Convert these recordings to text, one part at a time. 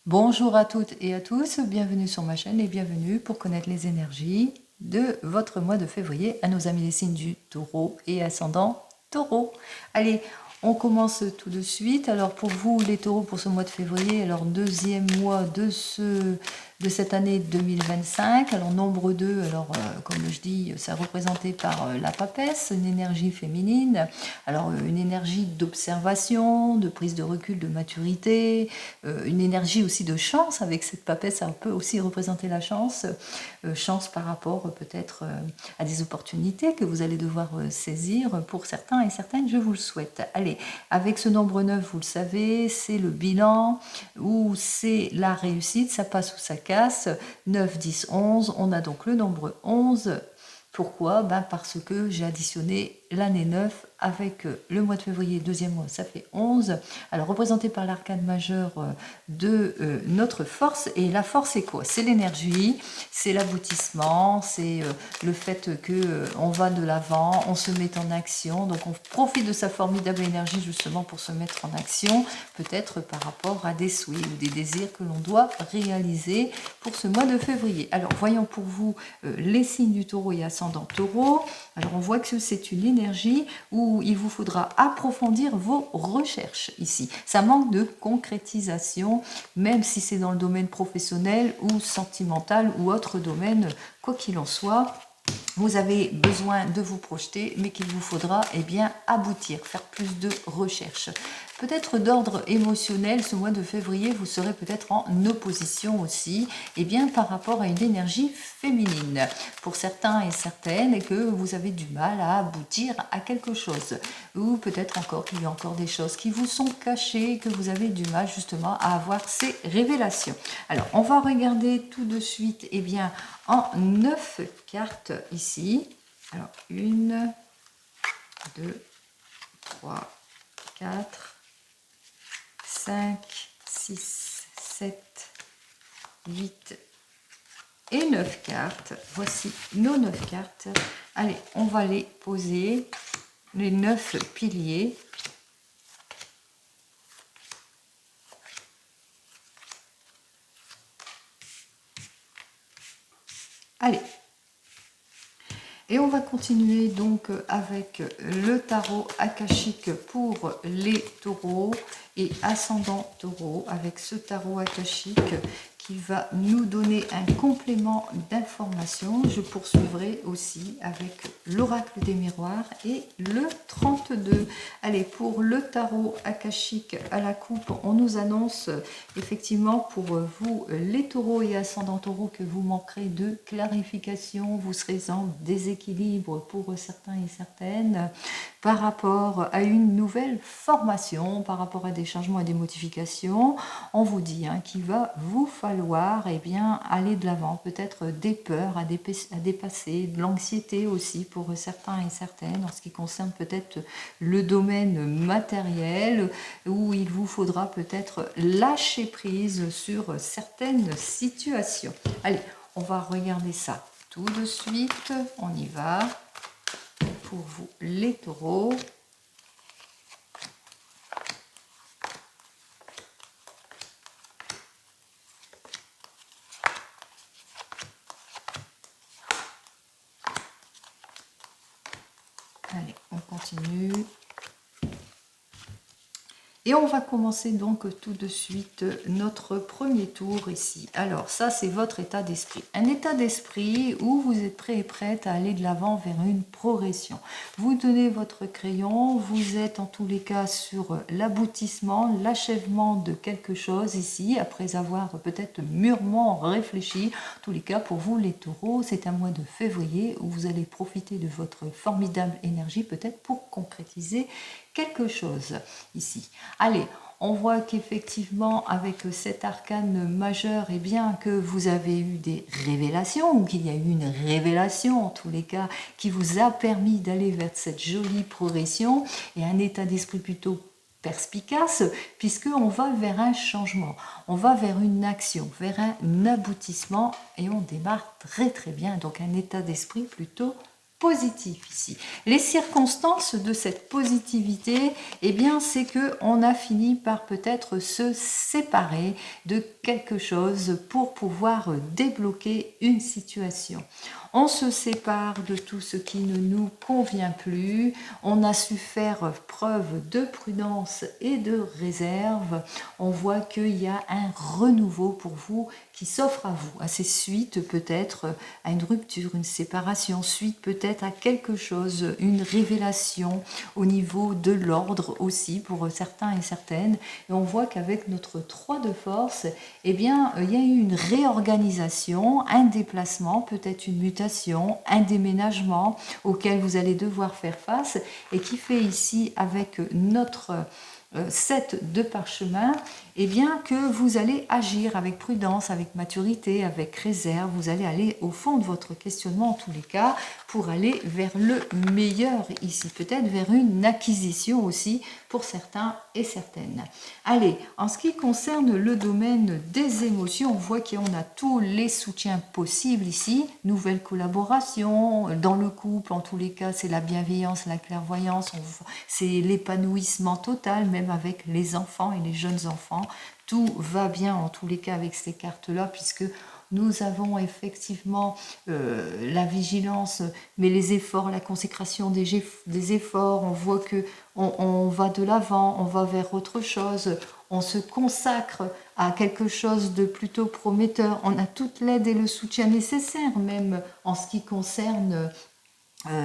Bonjour à toutes et à tous, bienvenue sur ma chaîne et bienvenue pour connaître les énergies de votre mois de février à nos amis les signes du taureau et ascendant taureau. Allez, on commence tout de suite. Alors pour vous les taureaux pour ce mois de février, alors deuxième mois de cette année 2025. Alors nombre 2, alors comme je dis, c'est représenté par la papesse, une énergie féminine. Alors une énergie d'observation, de prise de recul, de maturité, une énergie aussi de chance avec cette papesse, ça peut aussi représenter la chance, chance par rapport peut-être à des opportunités que vous allez devoir saisir pour certains et certaines, je vous le souhaite. Allez, avec ce nombre 9, vous le savez, c'est le bilan ou c'est la réussite, ça passe ou ça casse, 9, 10, 11, on a donc le nombre 11. Pourquoi? Parce que j'ai additionné l'année 9 avec le mois de février, deuxième mois, ça fait 11. Alors représenté par l'arcane majeur de notre force. Et la force, c'est quoi? C'est l'énergie, c'est l'aboutissement, c'est le fait que on va de l'avant, on se met en action. Donc on profite de sa formidable énergie justement pour se mettre en action, peut-être par rapport à des souhaits ou des désirs que l'on doit réaliser pour ce mois de février. Alors voyons pour vous les signes du taureau et ascendant taureau. Alors on voit que c'est une énergie où il vous faudra approfondir vos recherches ici. Ça manque de concrétisation, même si c'est dans le domaine professionnel ou sentimental ou autre domaine, quoi qu'il en soit. Vous avez besoin de vous projeter, mais qu'il vous faudra bien aboutir, faire plus de recherches. Peut-être d'ordre émotionnel, ce mois de février, vous serez peut-être en opposition aussi, par rapport à une énergie féminine, pour certains et certaines, et que vous avez du mal à aboutir à quelque chose. Ou peut-être encore qu'il y a encore des choses qui vous sont cachées, que vous avez du mal justement à avoir ces révélations. Alors, on va regarder tout de suite, en 9 cartes ici. Alors, 1, 2, 3, 4, 5, 6, 7, 8 et 9 cartes. Voici nos 9 cartes. Allez, on va les poser, les 9 piliers. Allez. Et on va continuer donc avec le tarot akashique pour les taureaux et ascendant taureau, avec ce tarot akashique qui va nous donner un complément d'information. Je poursuivrai aussi avec l'oracle des miroirs et le 32. Allez, pour le tarot akashique à la coupe, on nous annonce effectivement pour vous les taureaux et ascendant taureau que vous manquerez de clarification, vous serez en déséquilibre pour certains et certaines par rapport à une nouvelle formation, par rapport à des changements et des modifications. On vous dit qu'il va vous falloir aller de l'avant, peut-être des peurs à dépasser, de l'anxiété aussi pour certains et certaines en ce qui concerne peut-être le domaine matériel, où il vous faudra peut-être lâcher prise sur certaines situations. Allez, on va regarder ça tout de suite, on y va. Pour vous les taureaux. Allez, on continue. Et on va commencer donc tout de suite notre premier tour ici. Alors ça, c'est votre état d'esprit. Un état d'esprit où vous êtes prêt et prête à aller de l'avant vers une progression. Vous tenez votre crayon, vous êtes en tous les cas sur l'aboutissement, l'achèvement de quelque chose ici, après avoir peut-être mûrement réfléchi. En tous les cas, pour vous les taureaux, c'est un mois de février où vous allez profiter de votre formidable énergie peut-être pour concrétiser quelque chose ici. Allez, on voit qu'effectivement avec cet arcane majeur, que vous avez eu des révélations, ou qu'il y a eu une révélation en tous les cas, qui vous a permis d'aller vers cette jolie progression et un état d'esprit plutôt perspicace, puisqu'on va vers un changement, on va vers une action, vers un aboutissement, et on démarre très très bien, donc un état d'esprit plutôt positif ici. Les circonstances de cette positivité, eh bien, c'est que on a fini par peut-être se séparer de quelque chose pour pouvoir débloquer une situation. On se sépare de tout ce qui ne nous convient plus. On a su faire preuve de prudence et de réserve. On voit qu'il y a un renouveau pour vous qui s'offre à vous, à ces suites peut-être à une rupture, une séparation, suite peut-être à quelque chose, une révélation au niveau de l'ordre aussi pour certains et certaines. Et on voit qu'avec notre 3 de force, eh bien, il y a eu une réorganisation, un déplacement, peut-être une mutation, un déménagement auquel vous allez devoir faire face et qui fait ici avec notre 7 de parchemin, eh bien que vous allez agir avec prudence, avec maturité, avec réserve. Vous allez aller au fond de votre questionnement en tous les cas pour aller vers le meilleur ici, peut-être vers une acquisition aussi pour certains et certaines. Allez, en ce qui concerne le domaine des émotions, on voit qu'on a tous les soutiens possibles ici, nouvelles collaborations dans le couple, en tous les cas c'est la bienveillance, la clairvoyance, c'est l'épanouissement total, même avec les enfants et les jeunes enfants. Tout va bien en tous les cas avec ces cartes-là, puisque nous avons effectivement la vigilance, mais les efforts, la consécration des efforts, on voit que on va de l'avant, on va vers autre chose, on se consacre à quelque chose de plutôt prometteur, on a toute l'aide et le soutien nécessaire, même en ce qui concerne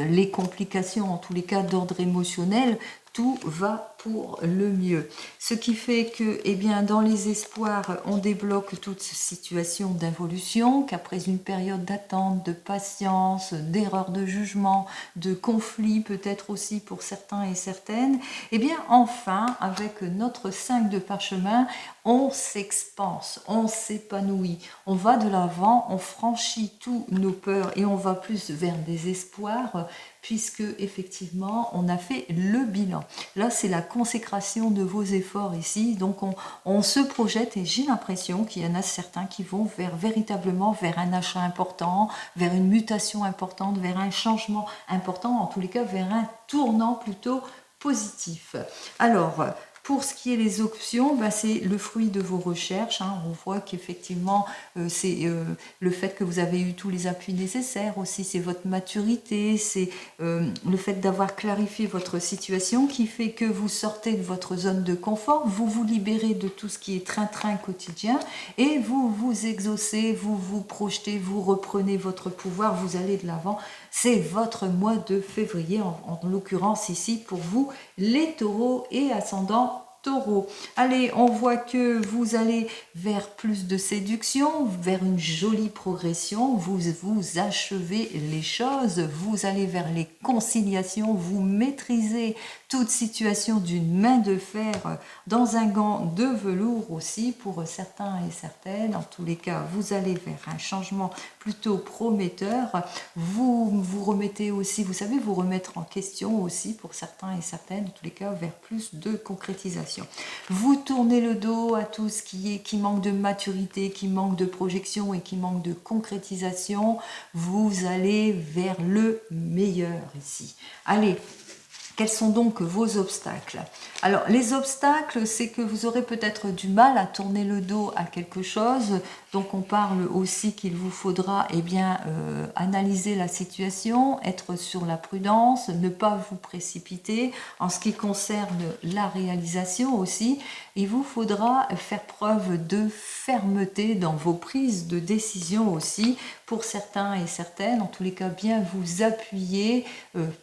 les complications, en tous les cas d'ordre émotionnel, tout va pour le mieux. Ce qui fait que, eh bien, dans les espoirs, on débloque toute situation d'involution, qu'après une période d'attente, de patience, d'erreur de jugement, de conflit peut-être aussi pour certains et certaines, eh bien, enfin, avec notre 5 de parchemin, on s'expanse, on s'épanouit, on va de l'avant, on franchit tous nos peurs et on va plus vers des espoirs, puisque effectivement on a fait le bilan. Là c'est la consécration de vos efforts ici, donc on se projette et j'ai l'impression qu'il y en a certains qui vont véritablement vers un achat important, vers une mutation importante, vers un changement important, en tous les cas vers un tournant plutôt positif. Alors, pour ce qui est des options, c'est le fruit de vos recherches. On voit qu'effectivement, c'est le fait que vous avez eu tous les appuis nécessaires aussi, c'est votre maturité, c'est le fait d'avoir clarifié votre situation qui fait que vous sortez de votre zone de confort, vous vous libérez de tout ce qui est train-train quotidien et vous vous exaucez, vous vous projetez, vous reprenez votre pouvoir, vous allez de l'avant. C'est votre mois de février, en l'occurrence ici pour vous, les taureaux et ascendants Taureau. Allez, on voit que vous allez vers plus de séduction, vers une jolie progression, vous achevez les choses, vous allez vers les conciliations, vous maîtrisez toute situation d'une main de fer dans un gant de velours aussi pour certains et certaines. En tous les cas, vous allez vers un changement plutôt prometteur. Vous vous remettez aussi, vous savez, vous remettre en question aussi pour certains et certaines, en tous les cas, vers plus de concrétisation. Vous tournez le dos à tout ce qui manque de maturité, qui manque de projection et qui manque de concrétisation. Vous allez vers le meilleur ici. Allez, quels sont donc vos obstacles? Alors, les obstacles, c'est que vous aurez peut-être du mal à tourner le dos à quelque chose. Donc, on parle aussi qu'il vous faudra analyser la situation, être sur la prudence, ne pas vous précipiter. En ce qui concerne la réalisation aussi, il vous faudra faire preuve de fermeté dans vos prises de décision aussi. Pour certains et certaines, en tous les cas, bien vous appuyer,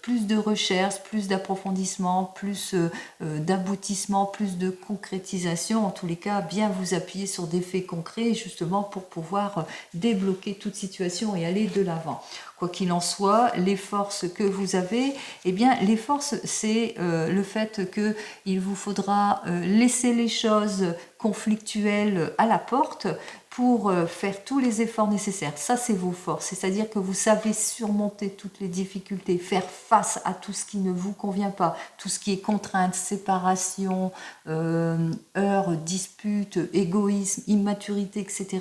plus de recherche, plus d'approfondissement, plus d'aboutissement, plus de concrétisation, en tous les cas, bien vous appuyer sur des faits concrets, justement pour pouvoir débloquer toute situation et aller de l'avant. Quoi qu'il en soit, les forces que vous avez, eh bien, les forces, c'est le fait qu'il vous faudra laisser les choses conflictuelles à la porte pour faire tous les efforts nécessaires. Ça, c'est vos forces. C'est-à-dire que vous savez surmonter toutes les difficultés, faire face à tout ce qui ne vous convient pas, tout ce qui est contrainte, séparation, heurts, disputes, égoïsme, immaturité, etc.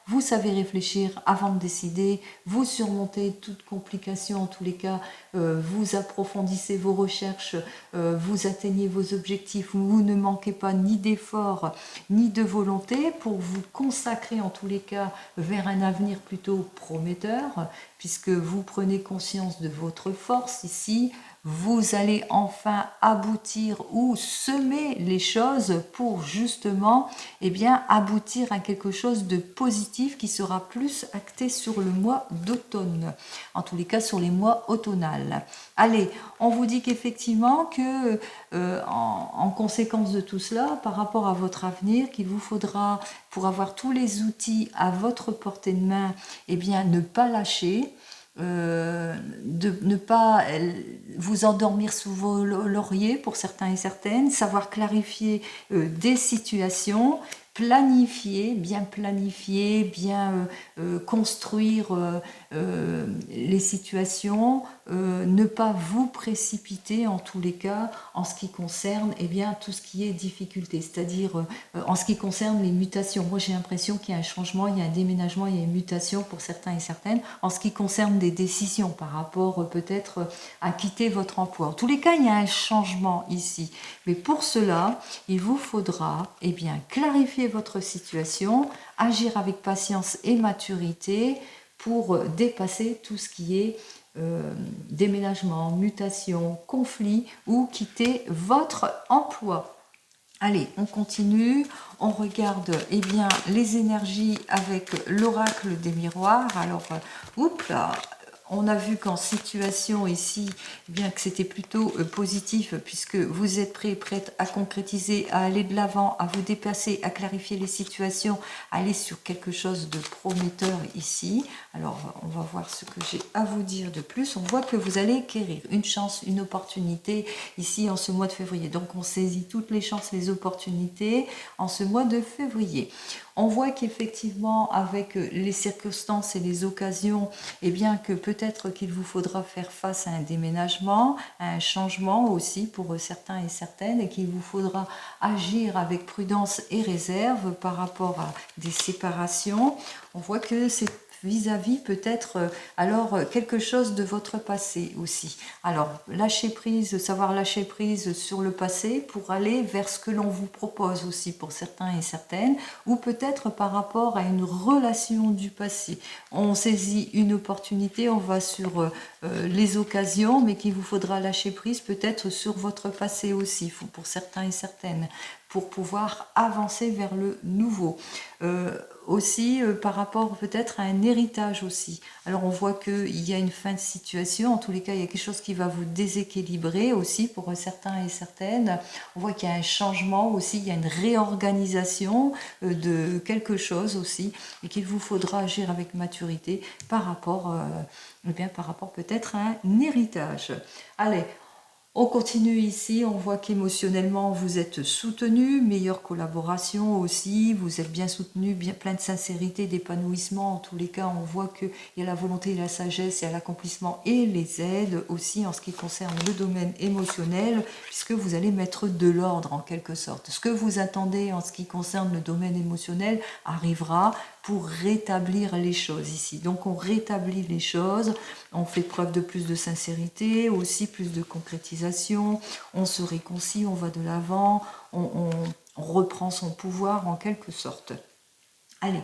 Vous savez réfléchir avant de décider, vous surmontez toute complication en tous les cas, vous approfondissez vos recherches, vous atteignez vos objectifs, vous ne manquez pas ni d'efforts ni de volonté pour vous consacrer en tous les cas vers un avenir plutôt prometteur, puisque vous prenez conscience de votre force ici, vous allez enfin aboutir ou semer les choses pour justement aboutir à quelque chose de positif qui sera plus acté sur le mois d'automne, en tous les cas sur les mois automnales. Allez, on vous dit qu'effectivement que en conséquence de tout cela, par rapport à votre avenir, qu'il vous faudra, pour avoir tous les outils à votre portée de main, ne pas lâcher, de ne pas vous endormir sous vos lauriers pour certains et certaines, savoir clarifier des situations, planifier, bien construire les situations, ne pas vous précipiter en tous les cas en ce qui concerne tout ce qui est difficulté, c'est-à-dire en ce qui concerne les mutations. Moi j'ai l'impression qu'il y a un changement, il y a un déménagement, il y a une mutation pour certains et certaines en ce qui concerne des décisions par rapport peut-être à quitter votre emploi. En tous les cas, il y a un changement ici. Mais pour cela, il vous faudra clarifier votre situation, agir avec patience et maturité pour dépasser tout ce qui est déménagement, mutation, conflit ou quitter votre emploi. Allez, on continue, on regarde les énergies avec l'oracle des miroirs. Alors, on a vu qu'en situation ici, que c'était plutôt positif puisque vous êtes prête à concrétiser, à aller de l'avant, à vous dépasser, à clarifier les situations, à aller sur quelque chose de prometteur ici. Alors, on va voir ce que j'ai à vous dire de plus. On voit que vous allez acquérir une chance, une opportunité ici en ce mois de février. Donc, on saisit toutes les chances, les opportunités en ce mois de février. On voit qu'effectivement, avec les circonstances et les occasions, que peut-être qu'il vous faudra faire face à un déménagement, à un changement aussi pour certains et certaines, et qu'il vous faudra agir avec prudence et réserve par rapport à des séparations. On voit que c'est vis-à-vis peut-être quelque chose de votre passé aussi. Alors lâcher prise, savoir lâcher prise sur le passé pour aller vers ce que l'on vous propose aussi pour certains et certaines, ou peut-être par rapport à une relation du passé. On saisit une opportunité, on va sur les occasions, mais qu'il vous faudra lâcher prise peut-être sur votre passé aussi, pour certains et certaines, pour pouvoir avancer vers le nouveau. Aussi par rapport peut-être à un héritage aussi. Alors on voit qu'il y a une fin de situation, en tous les cas il y a quelque chose qui va vous déséquilibrer aussi pour certains et certaines. On voit qu'il y a un changement aussi, il y a une réorganisation de quelque chose aussi et qu'il vous faudra agir avec maturité par rapport peut-être à un héritage. Allez, on continue ici, on voit qu'émotionnellement vous êtes soutenu, meilleure collaboration aussi, vous êtes bien soutenu, bien plein de sincérité, d'épanouissement. En tous les cas, on voit qu'il y a la volonté, la sagesse, il y a l'accomplissement et les aides aussi en ce qui concerne le domaine émotionnel, puisque vous allez mettre de l'ordre en quelque sorte. Ce que vous attendez en ce qui concerne le domaine émotionnel arrivera pour rétablir les choses ici. Donc on rétablit les choses, on fait preuve de plus de sincérité, aussi plus de concrétisation, on se réconcilie, on va de l'avant, on reprend son pouvoir en quelque sorte. Allez,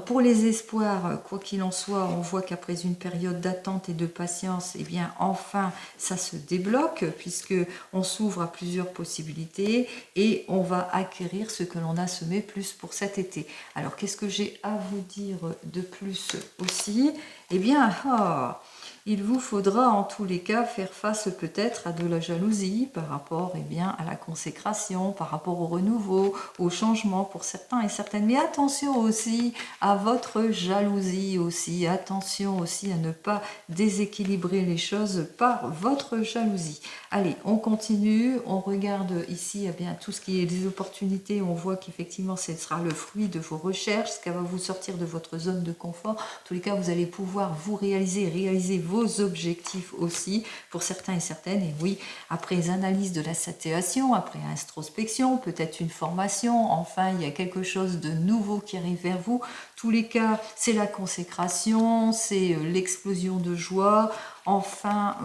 pour les espoirs, quoi qu'il en soit, on voit qu'après une période d'attente et de patience, enfin, ça se débloque puisque on s'ouvre à plusieurs possibilités et on va acquérir ce que l'on a semé plus pour cet été. Alors, qu'est-ce que j'ai à vous dire de plus aussi ? Eh bien, il vous faudra en tous les cas faire face peut-être à de la jalousie par rapport à la consécration, par rapport au renouveau, au changement pour certains et certaines. Mais attention aussi à votre jalousie aussi, attention aussi à ne pas déséquilibrer les choses par votre jalousie. Allez, on continue, on regarde ici tout ce qui est des opportunités, on voit qu'effectivement ce sera le fruit de vos recherches, ce qui va vous sortir de votre zone de confort. En tous les cas, vous allez pouvoir vous réaliser vos objectifs aussi pour certains et certaines. Et oui, après analyse de la situation, après introspection, peut-être une formation, enfin il y a quelque chose de nouveau qui arrive vers vous. Tous les cas, c'est la consécration, c'est l'explosion de joie. Enfin,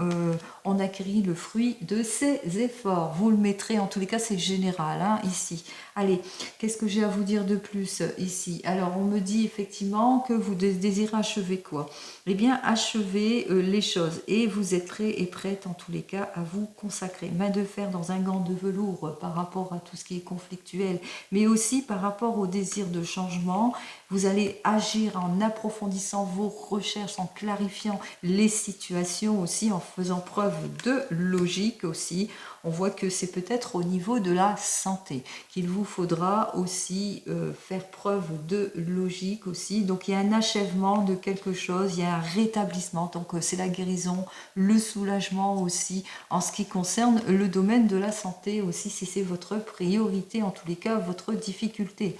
on acquérit le fruit de ses efforts. Vous le mettrez, en tous les cas, c'est général, hein, ici. Allez, qu'est-ce que j'ai à vous dire de plus ici? Alors, on me dit effectivement que vous désirez achever quoi? Eh bien, achever les choses. Et vous êtes prêt et prête, en tous les cas, à vous consacrer. Main de fer dans un gant de velours par rapport à tout ce qui est conflictuel, mais aussi par rapport au désir de changement. Vous allez agir en approfondissant vos recherches, en clarifiant les situations aussi, en faisant preuve de logique aussi. On voit que c'est peut-être au niveau de la santé qu'il vous faudra aussi faire preuve de logique aussi. Donc il y a un achèvement de quelque chose, il y a un rétablissement. Donc c'est la guérison, le soulagement aussi en ce qui concerne le domaine de la santé aussi, si c'est votre priorité, en tous les cas votre difficulté.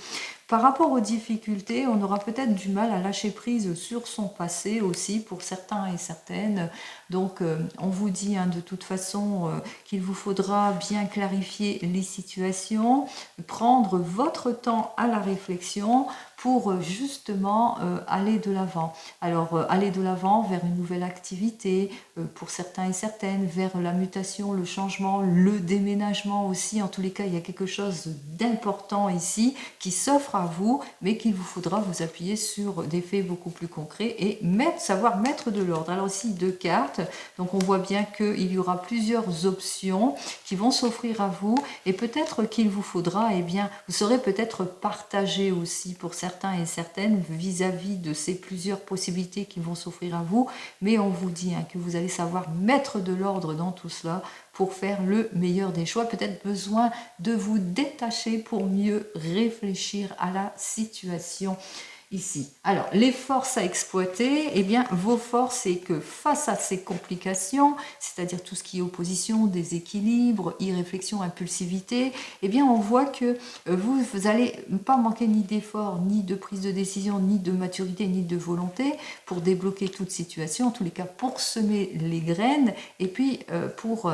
Par rapport aux difficultés, on aura peut-être du mal à lâcher prise sur son passé aussi pour certains et certaines. Donc on vous dit de toute façon qu'il vous faudra bien clarifier les situations, prendre votre temps à la réflexion pour justement aller de l'avant. Alors aller de l'avant vers une nouvelle activité pour certains et certaines, vers la mutation, le changement, le déménagement aussi. En tous les cas, il y a quelque chose d'important ici qui s'offre à vous, mais qu'il vous faudra vous appuyer sur des faits beaucoup plus concrets et savoir mettre de l'ordre. Alors ici, 2 cartes, donc on voit bien qu'il y aura plusieurs options qui vont s'offrir à vous et peut-être qu'il vous faudra, vous serez peut-être partagé aussi pour certains et certaines vis-à-vis de ces plusieurs possibilités qui vont s'offrir à vous, mais on vous dit que vous allez savoir mettre de l'ordre dans tout cela pour faire le meilleur des choix. Peut-être besoin de vous détacher pour mieux réfléchir à la situation ici. Alors, les forces à exploiter, vos forces, c'est que face à ces complications, c'est-à-dire tout ce qui est opposition, déséquilibre, irréflexion, impulsivité, on voit que vous n'allez pas manquer ni d'effort, ni de prise de décision, ni de maturité, ni de volonté pour débloquer toute situation, en tous les cas pour semer les graines, et puis pour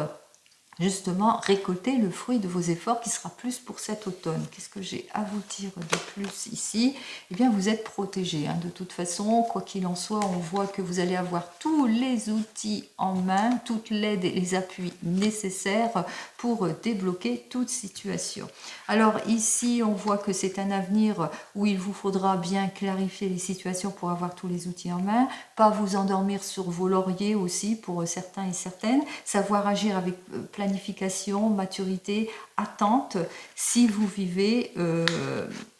justement récolter le fruit de vos efforts qui sera plus pour cet automne. Qu'est-ce que j'ai à vous dire de plus ici? Vous êtes protégé. De toute façon, quoi qu'il en soit, on voit que vous allez avoir tous les outils en main, toute l'aide et les appuis nécessaires pour débloquer toute situation. Alors ici, on voit que c'est un avenir où il vous faudra bien clarifier les situations pour avoir tous les outils en main, pas vous endormir sur vos lauriers aussi pour certains et certaines, savoir agir avec planification, maturité, attente, si vous vivez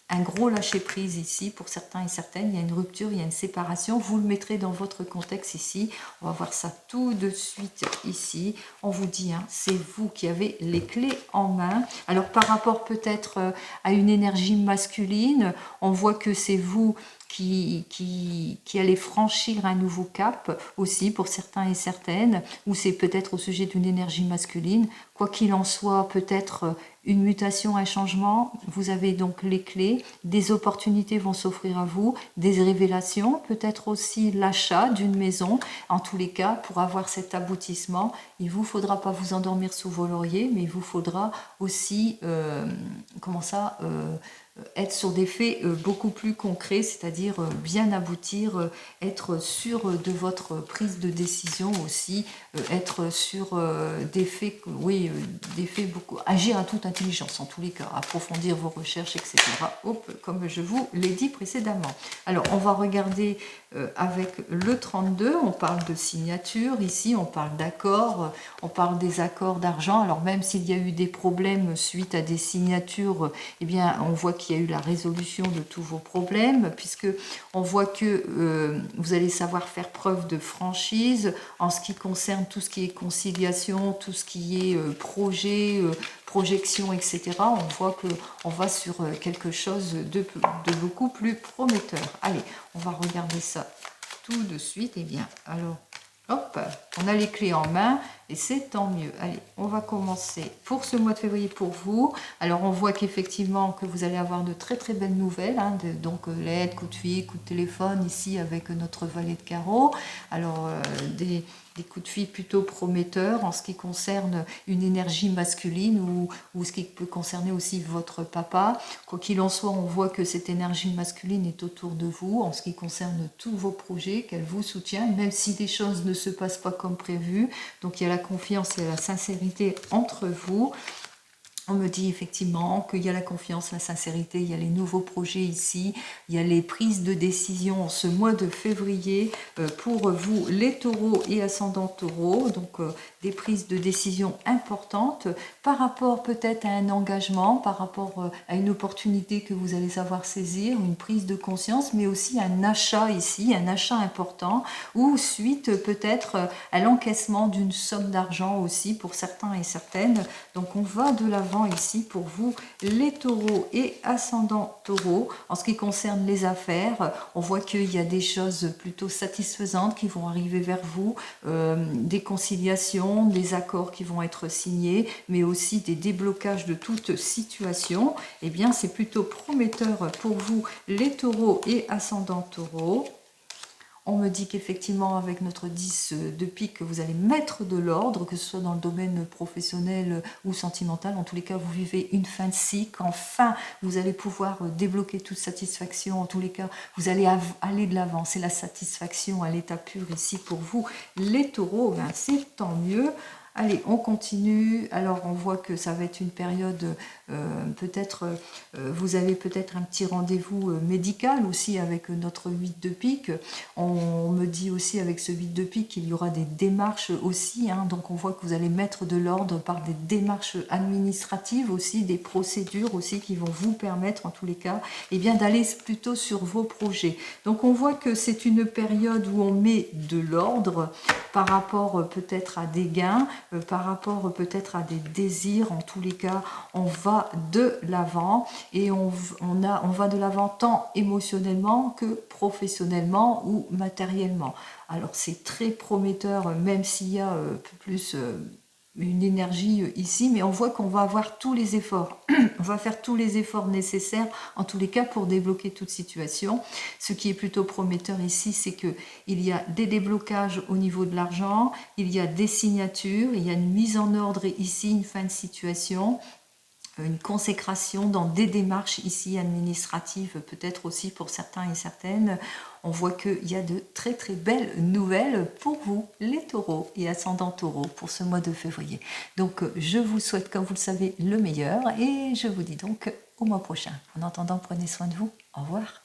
un gros lâcher-prise ici, pour certains et certaines, il y a une rupture, il y a une séparation, vous le mettrez dans votre contexte ici, on va voir ça tout de suite ici, on vous dit, c'est vous qui avez les clés en main. Alors par rapport peut-être à une énergie masculine, on voit que c'est vous qui allez franchir un nouveau cap aussi pour certains et certaines, ou c'est peut-être au sujet d'une énergie masculine. Quoi qu'il en soit, peut-être une mutation, un changement, vous avez donc les clés, des opportunités vont s'offrir à vous, des révélations, peut-être aussi l'achat d'une maison. En tous les cas, pour avoir cet aboutissement, il ne vous faudra pas vous endormir sous vos lauriers, mais il vous faudra aussi, être sur des faits beaucoup plus concrets, c'est-à-dire bien aboutir, être sûr de votre prise de décision aussi, être sur des faits, oui, donner des faits beaucoup, agir à toute intelligence en tous les cas, approfondir vos recherches, etc. Hop, comme je vous l'ai dit précédemment. Alors, on va regarder avec le 32, on parle de signature, ici on parle d'accords, on parle des accords d'argent. Alors même s'il y a eu des problèmes suite à des signatures, eh bien on voit qu'il y a eu la résolution de tous vos problèmes, puisque on voit que vous allez savoir faire preuve de franchise en ce qui concerne tout ce qui est conciliation, tout ce qui est projet, projection, etc. On voit qu'on va sur quelque chose de beaucoup plus prometteur. Allez, on va regarder ça tout de suite. Eh bien, alors, hop, on a les clés en main et c'est tant mieux. Allez, on va commencer pour ce mois de février pour vous. Alors, on voit qu'effectivement, que vous allez avoir de très très belles nouvelles. Hein, donc, lettres, coups de fil, coups de téléphone, ici avec notre valet de carreau. Alors, des coups de fil plutôt prometteurs en ce qui concerne une énergie masculine ou ce qui peut concerner aussi votre papa. Quoi qu'il en soit, on voit que cette énergie masculine est autour de vous en ce qui concerne tous vos projets, qu'elle vous soutient, même si les choses ne se passent pas comme prévu. Donc il y a la confiance et la sincérité entre vous. On me dit effectivement qu'il y a la confiance, la sincérité, il y a les nouveaux projets ici, il y a les prises de décision en ce mois de février pour vous les taureaux et ascendants taureaux, donc des prises de décision importantes par rapport peut-être à un engagement, par rapport à une opportunité que vous allez savoir saisir, une prise de conscience, mais aussi un achat ici, un achat important, ou suite peut-être à l'encaissement d'une somme d'argent aussi pour certains et certaines. Donc on va de l'avant ici pour vous les taureaux et ascendants taureaux. En ce qui concerne les affaires, on voit qu'il y a des choses plutôt satisfaisantes qui vont arriver vers vous, des conciliations, des accords qui vont être signés, mais aussi des déblocages de toute situation. Eh bien, c'est plutôt prometteur pour vous les taureaux et ascendants taureaux. On me dit qu'effectivement, avec notre 10 de pique, vous allez mettre de l'ordre, que ce soit dans le domaine professionnel ou sentimental. En tous les cas, vous vivez une fin de cycle. Enfin, vous allez pouvoir débloquer toute satisfaction. En tous les cas, vous allez aller de l'avant. C'est la satisfaction à l'état pur ici pour vous. Les taureaux, ben, c'est tant mieux. Allez, on continue. Alors, on voit que ça va être une période, peut-être, vous avez peut-être un petit rendez-vous médical aussi avec notre 8 de pique. On me dit aussi avec ce 8 de pique qu'il y aura des démarches aussi. Hein, donc, on voit que vous allez mettre de l'ordre par des démarches administratives aussi, des procédures aussi qui vont vous permettre, en tous les cas, eh bien, d'aller plutôt sur vos projets. Donc, on voit que c'est une période où on met de l'ordre par rapport peut-être à des gains, par rapport peut-être à des désirs. En tous les cas, on va de l'avant et on va de l'avant tant émotionnellement que professionnellement ou matériellement. Alors c'est très prometteur, même s'il y a plus une énergie ici, mais on voit qu'on va avoir tous les efforts. On va faire tous les efforts nécessaires, en tous les cas, pour débloquer toute situation. Ce qui est plutôt prometteur ici, c'est qu'il y a des déblocages au niveau de l'argent, il y a des signatures, il y a une mise en ordre ici, une fin de situation, une consécration dans des démarches ici administratives, peut-être aussi pour certains et certaines. On voit qu'il y a de très très belles nouvelles pour vous, les taureaux et ascendants taureaux, pour ce mois de février. Donc je vous souhaite, comme vous le savez, le meilleur et je vous dis donc au mois prochain. En attendant, prenez soin de vous. Au revoir.